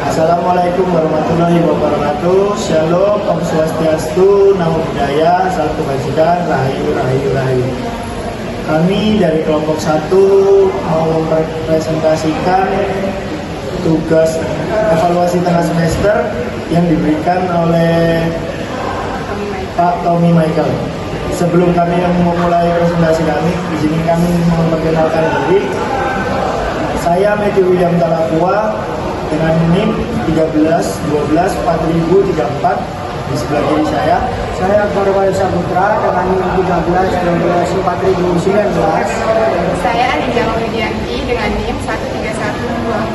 Assalamualaikum warahmatullahi wabarakatuh. Shalom, Om Swastiastu, Namo Buddhaya, Salam Kebajikan, Rahayu, Rahayu, Rahayu. Kami dari kelompok 1 mau mempresentasikan tugas evaluasi tengah semester yang diberikan oleh Pak Tommy Michael. Sebelum kami memulai presentasi kami, di sini kami memperkenalkan diri. Saya Medi William Talapua dengan NIM 13124034 di sebelah kiri saya. Saya Akbar Wali Saputra dengan NIM 13124019. Saya Anindya Widianti dengan NIM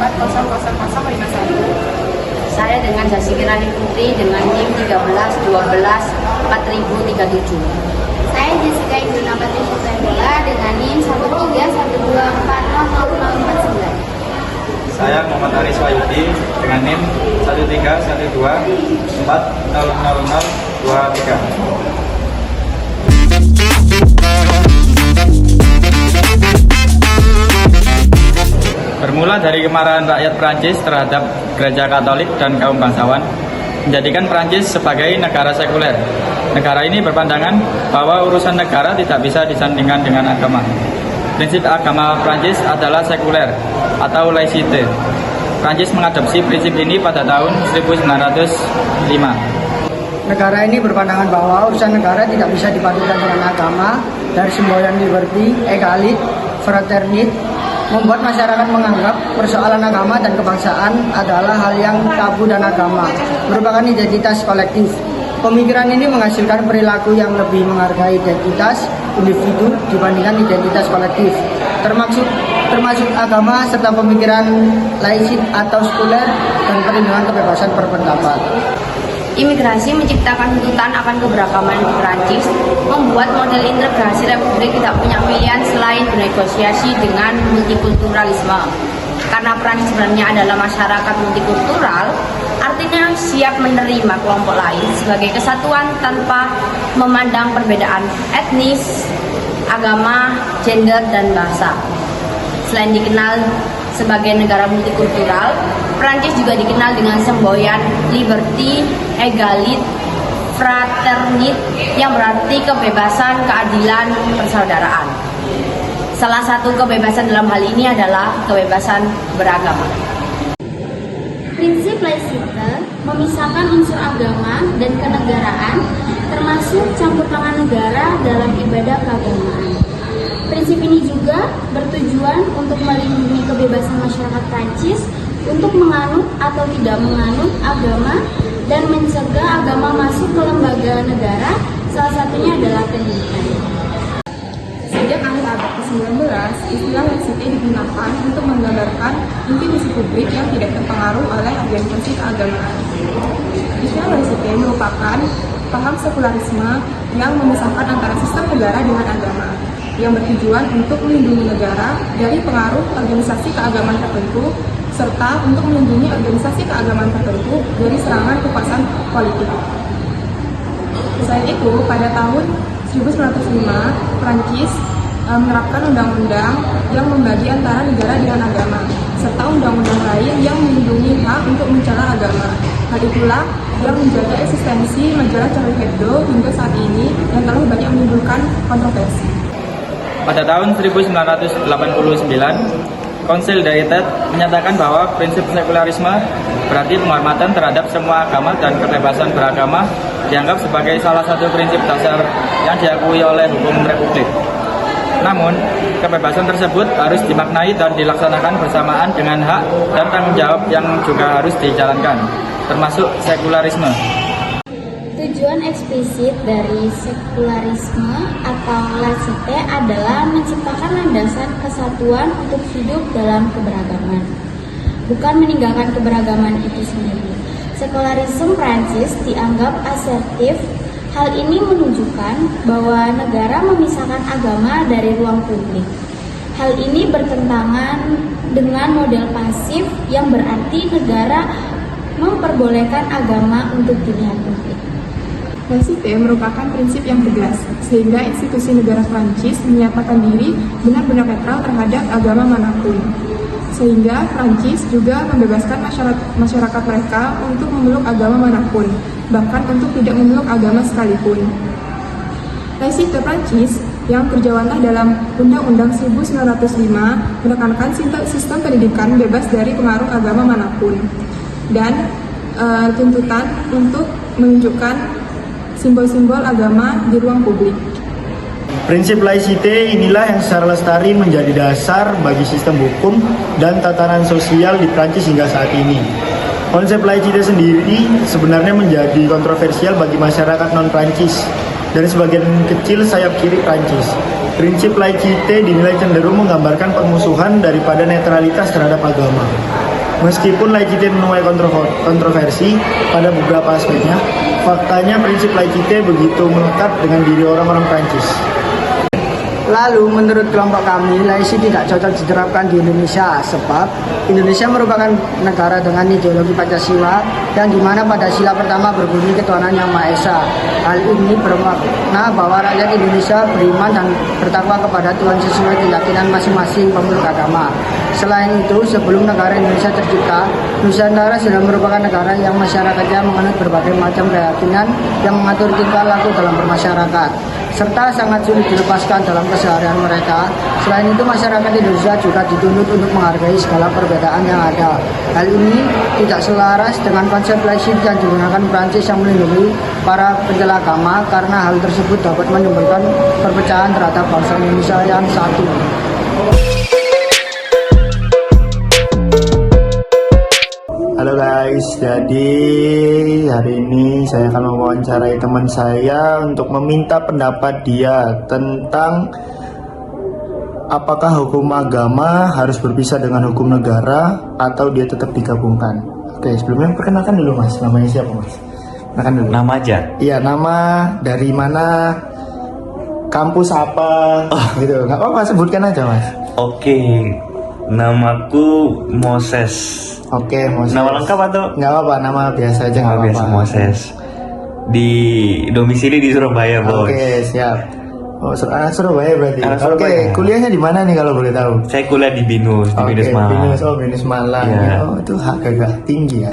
13124000051. Saya dengan Jasikirani Putri dengan NIM 13124037. Saya Jessica Induna Patrisya Bola dengan NIM 131240049. Saya Muhammad Aris Wahyudi dengan NIM 1340023. Bermula dari kemarahan rakyat Prancis terhadap gereja Katolik dan kaum bangsawan, menjadikan Prancis sebagai negara sekuler. Negara ini berpandangan bahwa urusan negara tidak bisa disandingkan dengan agama. Prinsip agama Prancis adalah sekuler atau laicite. Prancis mengadopsi prinsip ini pada tahun 1905. Negara ini berpandangan bahwa urusan negara tidak bisa dipadukan dengan agama. Dari semboyan liberty, egalit, fraternit, membuat masyarakat menganggap persoalan agama dan kebangsaan adalah hal yang tabu dan agama merupakan identitas kolektif. Pemikiran ini menghasilkan perilaku yang lebih menghargai identitas individu dibandingkan identitas kolektif, termasuk agama serta pemikiran laicit atau sekuler dan perlindungan kebebasan berpendapat. Imigrasi menciptakan tuntutan akan keberagaman di Prancis, membuat model integrasi republik tidak punya pilihan selain bernegosiasi dengan multikulturalisme. Karena Prancis sebenarnya adalah masyarakat multikultural, artinya siap menerima kelompok lain sebagai kesatuan tanpa memandang perbedaan etnis, agama, gender, dan bahasa. Selain dikenal sebagai negara multikultural, Prancis juga dikenal dengan semboyan liberty, egalit, fraternit yang berarti kebebasan, keadilan, persaudaraan. Salah satu kebebasan dalam hal ini adalah kebebasan beragama. Prinsip laicite memisahkan unsur agama dan kenegaraan, termasuk campur tangan negara dalam ibadah keagamaan. Prinsip ini juga bertujuan untuk melindungi kebebasan masyarakat Prancis untuk menganut atau tidak menganut agama dan mencegah agama masuk ke lembaga negara, salah satunya adalah pendidikan. Sejak akhir abad ke-19, istilah laicite digunakan untuk menggambarkan intimisi publik yang tidak terpengaruh oleh organisasi keagamaan. Istilah laicite merupakan paham sekularisme yang memisahkan antara sistem negara dengan agama, yang bertujuan untuk melindungi negara dari pengaruh organisasi keagamaan tertentu, serta untuk melindungi organisasi keagamaan tertentu dari serangan kekuasaan politik. Selain itu, pada tahun 1905, Prancis menerapkan undang-undang yang membagi antara negara dengan agama, serta undang-undang lain yang melindungi hak untuk mencela agama. Hal itulah yang menjaga eksistensi majalah Charlie Hebdo hingga saat ini yang terlalu banyak menimbulkan kontroversi. Pada tahun 1989, Konsil Daitet menyatakan bahwa prinsip sekularisme berarti penghormatan terhadap semua agama dan kebebasan beragama dianggap sebagai salah satu prinsip dasar yang diakui oleh hukum republik. Namun, kebebasan tersebut harus dimaknai dan dilaksanakan bersamaan dengan hak dan tanggung jawab yang juga harus dijalankan, termasuk sekularisme. Tujuan eksplisit dari sekularisme atau laicite adalah menciptakan landasan kesatuan untuk hidup dalam keberagaman, bukan meninggalkan keberagaman itu sendiri. Sekularisme Prancis dianggap asertif. Hal ini menunjukkan bahwa negara memisahkan agama dari ruang publik. Hal ini bertentangan dengan model pasif yang berarti negara memperbolehkan agama untuk pilihan publik. Laicite merupakan prinsip yang tegas, sehingga institusi negara Prancis menyatakan diri benar-benar netral terhadap agama manapun. Sehingga Prancis juga membebaskan masyarakat mereka untuk memeluk agama manapun, bahkan untuk tidak memeluk agama sekalipun. Laicite Prancis yang terjawantah dalam Undang-Undang 1905 menekankan sistem pendidikan bebas dari pengaruh agama manapun dan tuntutan untuk menunjukkan simbol-simbol agama di ruang publik. Prinsip laicite inilah yang secara lestari menjadi dasar bagi sistem hukum dan tatanan sosial di Prancis hingga saat ini. Konsep laicite sendiri sebenarnya menjadi kontroversial bagi masyarakat non-Prancis dan sebagian kecil sayap kiri Prancis. Prinsip laicite dinilai cenderung menggambarkan permusuhan daripada netralitas terhadap agama. Meskipun laicite menuai kontroversi pada beberapa aspeknya, faktanya prinsip laicite begitu melekat dengan diri orang-orang Prancis. Lalu menurut kelompok kami, laicite tidak cocok diterapkan di Indonesia sebab Indonesia merupakan negara dengan ideologi Pancasila yang dimana Pancasila pertama berbunyi ketuhanan yang Maha Esa. Hal ini bermakna bahwa rakyat Indonesia beriman dan bertakwa kepada Tuhan sesuai keyakinan masing-masing pemeluk agama. Selain itu, sebelum negara Indonesia tercipta, Nusantara sudah merupakan negara yang masyarakatnya menganut berbagai macam keyakinan yang mengatur tingkah laku dalam bermasyarakat, serta sangat sulit dilepaskan dalam keseharian mereka. Selain itu, masyarakat Indonesia juga dituntut untuk menghargai segala perbedaan yang ada. Hal ini tidak selaras dengan konsep laicite yang digunakan Prancis yang melindungi para pencela agama, karena hal tersebut dapat menimbulkan perpecahan terhadap bangsa Indonesia yang satu. Halo guys, jadi hari ini saya akan mewawancarai teman saya untuk meminta pendapat dia tentang apakah hukum agama harus berpisah dengan hukum negara atau dia tetap digabungkan. Oke, sebelumnya perkenalkan dulu mas, namanya siapa mas? Perkenalkan dulu. Nama aja? Iya, nama, dari mana, kampus apa, gitu. Nggak apa-apa, sebutkan aja mas. Oke, namaku Moses. Oke, Moses. Nama lengkap atau? Nggak apa-apa, nama biasa aja. Nama biasa Moses. Di domisili di Surabaya, bos. Oke, siap. Oh, Surabaya berarti. Anak Oke, Surabaya. kuliahnya di mana nih kalau boleh tahu? Saya kuliah di Binus, di Binus Malang. Binus Malang. Iya. Oh, itu agak tinggi ya.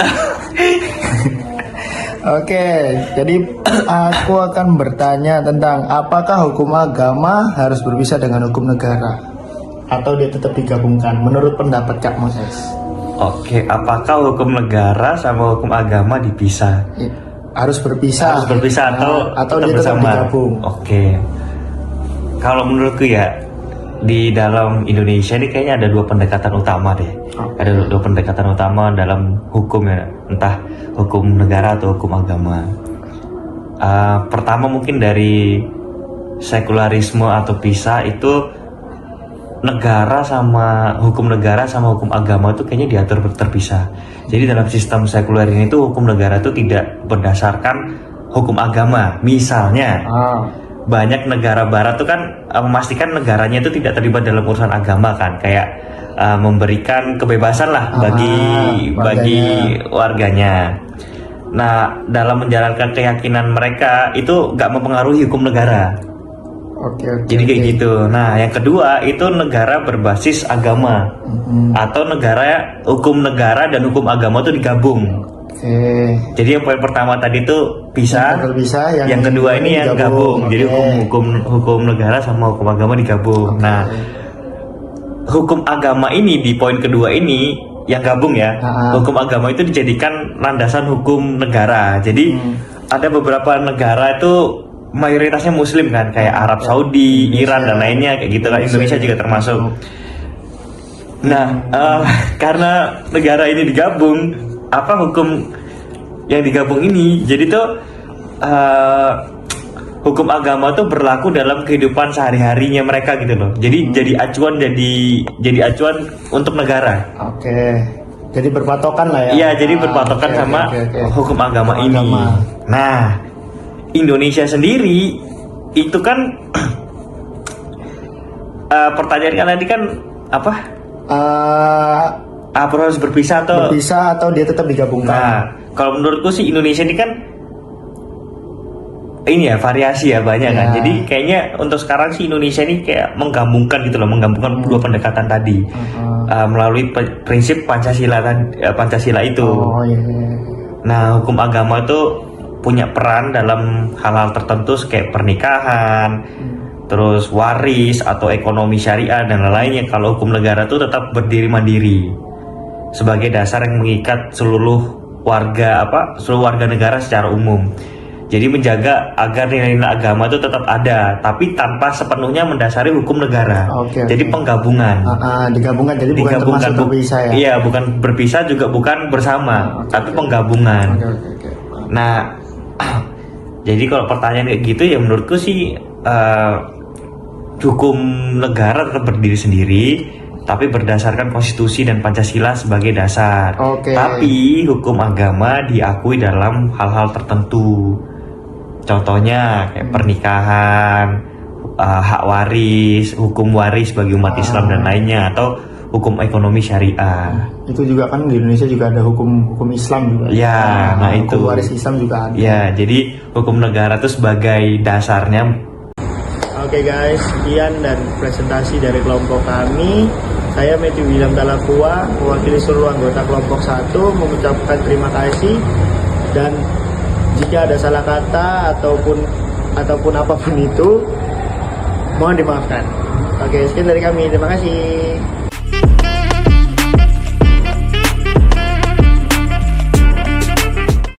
Oke, jadi aku akan bertanya tentang apakah hukum agama harus berpisah dengan hukum negara atau dia tetap digabungkan menurut pendapat Kak Moses? Oke, apakah hukum negara sama hukum agama dipisah? Harus berpisah. Harus berpisah atau dia tetap bersama? digabung? Oke. Kalau menurutku ya, di dalam Indonesia ini kayaknya ada dua pendekatan utama deh. Ada dua pendekatan utama dalam hukum ya, entah hukum negara atau hukum agama. Pertama mungkin dari sekularisme atau pisah itu negara sama hukum agama itu kayaknya diatur terpisah. Jadi dalam sistem sekuler ini tuh hukum negara itu tidak berdasarkan hukum agama. Misalnya banyak negara barat tuh kan memastikan negaranya itu tidak terlibat dalam urusan agama kan, kayak memberikan kebebasan lah bagi warganya. Nah, dalam menjalankan keyakinan mereka itu nggak mempengaruhi hukum negara. Jadi kayak gitu. Nah, yang kedua itu negara berbasis agama atau hukum negara dan hukum agama itu digabung. Jadi yang poin pertama tadi itu pisah, yang kedua ini yang gabung. Jadi hukum negara sama hukum agama digabung. Nah, hukum agama ini di poin kedua ini yang gabung ya. Hukum agama itu dijadikan landasan hukum negara. Jadi ada beberapa negara itu mayoritasnya Muslim kan, kayak Arab Saudi, Iran dan lainnya kayak gitu kan. Indonesia juga termasuk. Nah, karena negara ini digabung, apa hukum yang digabung ini? Jadi tuh hukum agama tuh berlaku dalam kehidupan sehari-harinya mereka gitu loh. Jadi jadi acuan untuk negara. Jadi berpatokan lah ya. Iya, jadi berpatokan sama hukum agama ini. Nah, Indonesia sendiri itu kan pertanyaan kan tadi kan apa? Apa harus berpisah atau dia tetap digabungkan? Nah, kalau menurutku sih Indonesia ini kan ini ya variasi ya banyak kan. Ya. Jadi kayaknya untuk sekarang sih Indonesia ini kayak menggabungkan gitu loh, menggabungkan dua pendekatan tadi melalui prinsip Pancasila itu. Oh iya. Nah, hukum agama itu punya peran dalam hal-hal tertentu kayak pernikahan, terus waris atau ekonomi syariah dan lain-lainnya. Kalau hukum negara itu tetap berdiri mandiri sebagai dasar yang mengikat seluruh warga negara secara umum. Jadi menjaga agar nilai-nilai agama itu tetap ada, tapi tanpa sepenuhnya mendasari hukum negara. Oke, Jadi oke. penggabungan. Digabungkan, jadi bukan termasuk berpisah ya? Iya, bukan berpisah juga bukan bersama, tapi penggabungan. Oke. Nah, jadi kalau pertanyaan kayak gitu ya menurutku sih hukum negara tetap berdiri sendiri, tapi berdasarkan konstitusi dan Pancasila sebagai dasar. Oke. Tapi hukum agama diakui dalam hal-hal tertentu. Contohnya kayak pernikahan, hak waris, hukum waris bagi umat Islam dan lainnya, atau hukum ekonomi syariah. Itu juga kan di Indonesia juga ada hukum Islam juga. Ya, nah hukum itu. waris Islam juga ada. Ya, jadi hukum negara itu sebagai dasarnya. Oke guys, sekian dan presentasi dari kelompok kami. Saya Matthew William Dalapua, mewakili seluruh anggota kelompok 1, mengucapkan terima kasih, dan jika ada salah kata ataupun apapun itu, mohon dimaafkan. Oke, sekian dari kami. Terima kasih.